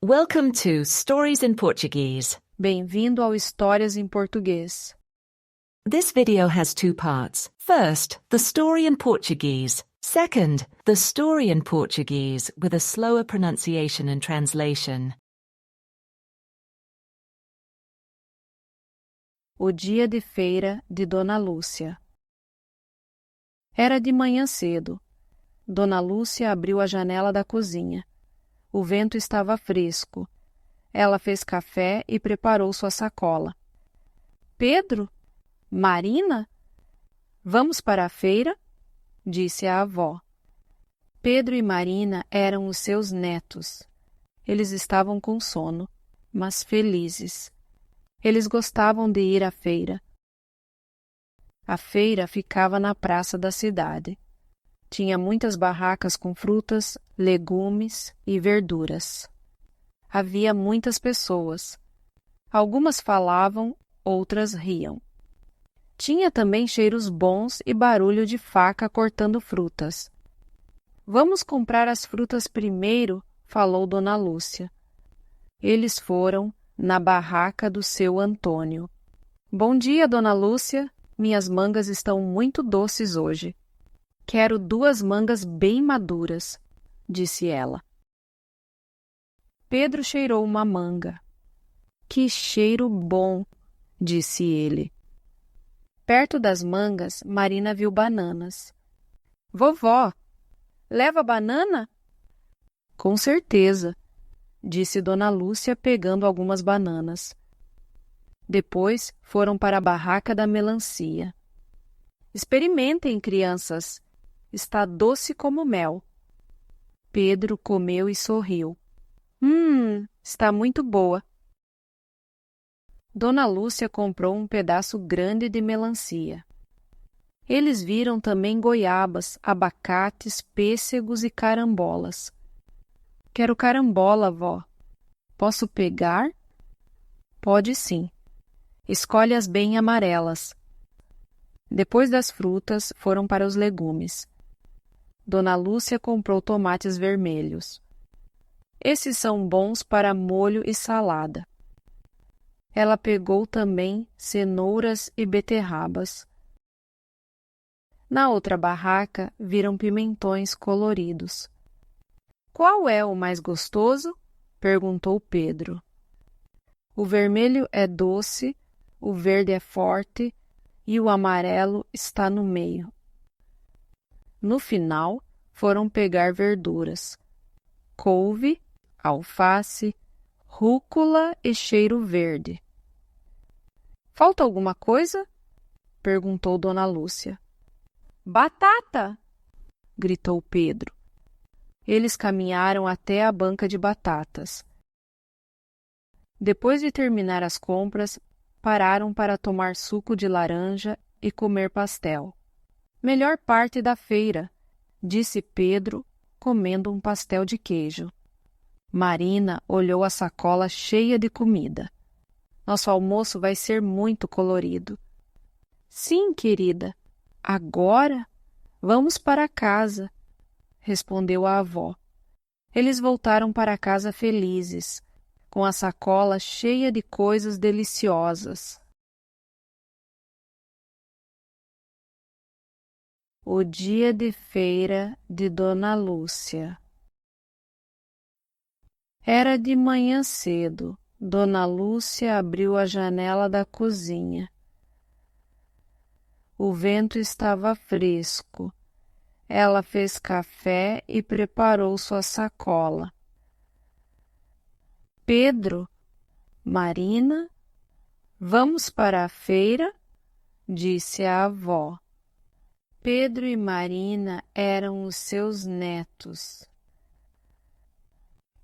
Welcome to Stories in Portuguese. Bem-vindo ao Histórias em Português. This video has two parts. First, the story in Portuguese. Second, the story in Portuguese with a slower pronunciation and translation. O dia de feira de Dona Lúcia. Era de manhã cedo. Dona Lúcia abriu a janela da cozinha. O vento estava fresco. Ela fez café e preparou sua sacola. Pedro? Marina? Vamos para a feira? Disse a avó. Pedro e Marina eram os seus netos. Eles estavam com sono, mas felizes. Eles gostavam de ir à feira. A feira ficava na praça da cidade. Tinha muitas barracas com frutas, legumes e verduras. Havia muitas pessoas. Algumas falavam, outras riam. Tinha também cheiros bons e barulho de faca cortando frutas. Vamos comprar as frutas primeiro, falou Dona Lúcia. Eles foram na barraca do seu Antônio. Bom dia, Dona Lúcia. Minhas mangas estão muito doces hoje. Quero 2 mangas bem maduras, disse ela. Pedro cheirou uma manga. Que cheiro bom, disse ele. Perto das mangas, Marina viu bananas. Vovó, leva banana? Com certeza, disse Dona Lúcia pegando algumas bananas. Depois foram para a barraca da melancia. Experimentem, crianças. Está doce como mel. Pedro comeu e sorriu. Está muito boa. Dona Lúcia comprou um pedaço grande de melancia. Eles viram também goiabas, abacates, pêssegos e carambolas. Quero carambola, vó. Posso pegar? Pode sim. Escolhe as bem amarelas. Depois das frutas, foram para os legumes. Dona Lúcia comprou tomates vermelhos. Esses são bons para molho e salada. Ela pegou também cenouras e beterrabas. Na outra barraca, viram pimentões coloridos. Qual é o mais gostoso? Perguntou Pedro. O vermelho é doce, o verde é forte e o amarelo está no meio. No final, foram pegar verduras. Couve, alface, rúcula e cheiro verde. Falta alguma coisa? Perguntou Dona Lúcia. Batata! Gritou Pedro. Eles caminharam até a banca de batatas. Depois de terminar as compras, pararam para tomar suco de laranja e comer pastel. Melhor parte da feira, disse Pedro, comendo um pastel de queijo. Marina olhou a sacola cheia de comida. Nosso almoço vai ser muito colorido. Sim, querida. Agora? Vamos para casa, respondeu a avó. Eles voltaram para casa felizes, com a sacola cheia de coisas deliciosas. O dia de feira de Dona Lúcia. Era de manhã cedo. Dona Lúcia abriu a janela da cozinha. O vento estava fresco. Ela fez café e preparou sua sacola. Pedro, Marina, vamos para a feira? Disse a avó. Pedro e Marina eram os seus netos.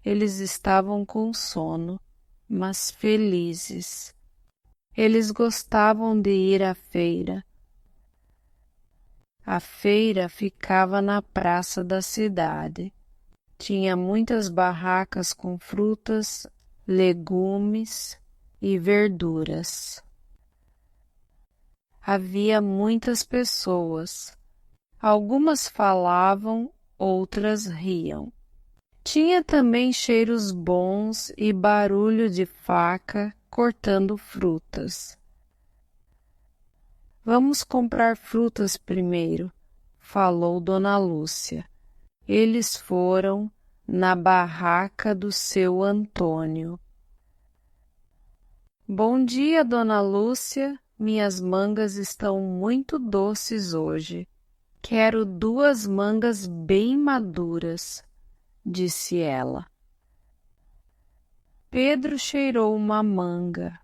Eles estavam com sono, mas felizes. Eles gostavam de ir à feira. A feira ficava na praça da cidade. Tinha muitas barracas com frutas, legumes e verduras. Havia muitas pessoas. Algumas falavam, outras riam. Tinha também cheiros bons e barulho de faca cortando frutas. Vamos comprar frutas primeiro, falou Dona Lúcia. Eles foram na barraca do seu Antônio. Bom dia, Dona Lúcia. Minhas mangas estão muito doces hoje. Quero 2 mangas bem maduras, disse ela. Pedro cheirou uma manga.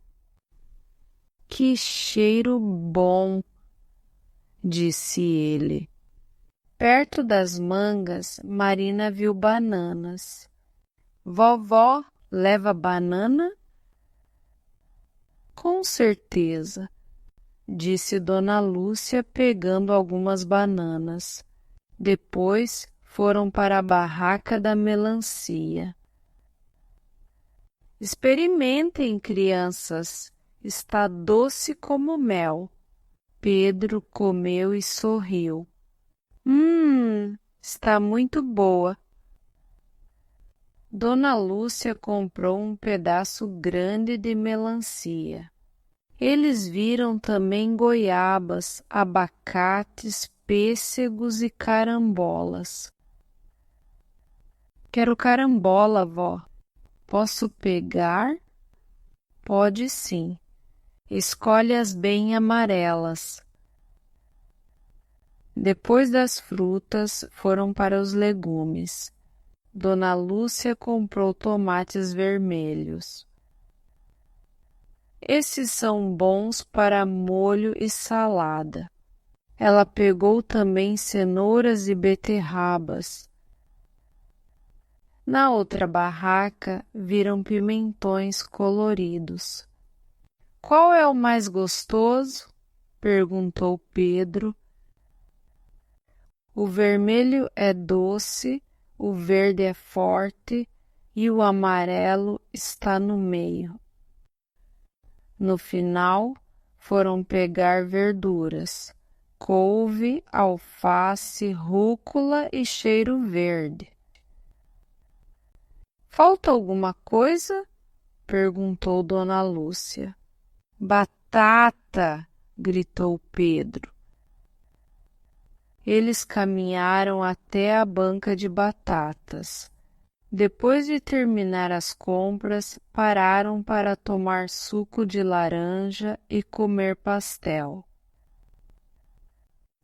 Que cheiro bom, disse ele. Perto das mangas, Marina viu bananas. Vovó, leva banana? Com certeza, disse Dona Lúcia, pegando algumas bananas. Depois foram para a barraca da melancia. Experimentem, crianças, está doce como mel. Pedro comeu e sorriu. Está muito boa. Dona Lúcia comprou um pedaço grande de melancia. Eles viram também goiabas, abacates, pêssegos e carambolas. Quero carambola, vó. Posso pegar? Pode sim. Escolhe as bem amarelas. Depois das frutas, foram para os legumes. Dona Lúcia comprou tomates vermelhos. Esses são bons para molho e salada. Ela pegou também cenouras e beterrabas. Na outra barraca, viram pimentões coloridos. Qual é o mais gostoso? Perguntou Pedro. O vermelho é doce, o verde é forte e o amarelo está no meio. No final, foram pegar verduras, couve, alface, rúcula e cheiro verde. Falta alguma coisa? Perguntou Dona Lúcia. Batata! Gritou Pedro. Eles caminharam até a banca de batatas. Depois de terminar as compras, pararam para tomar suco de laranja e comer pastel.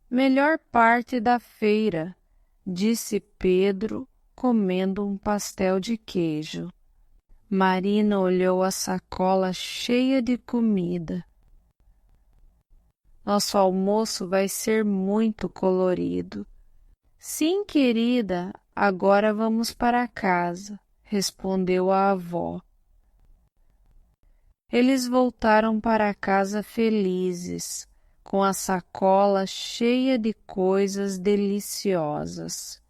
Melhor parte da feira, disse Pedro, comendo um pastel de queijo. Marina olhou a sacola cheia de comida. Nosso almoço vai ser muito colorido. Sim, querida, agora vamos para casa, respondeu a avó. Eles voltaram para casa felizes, com a sacola cheia de coisas deliciosas.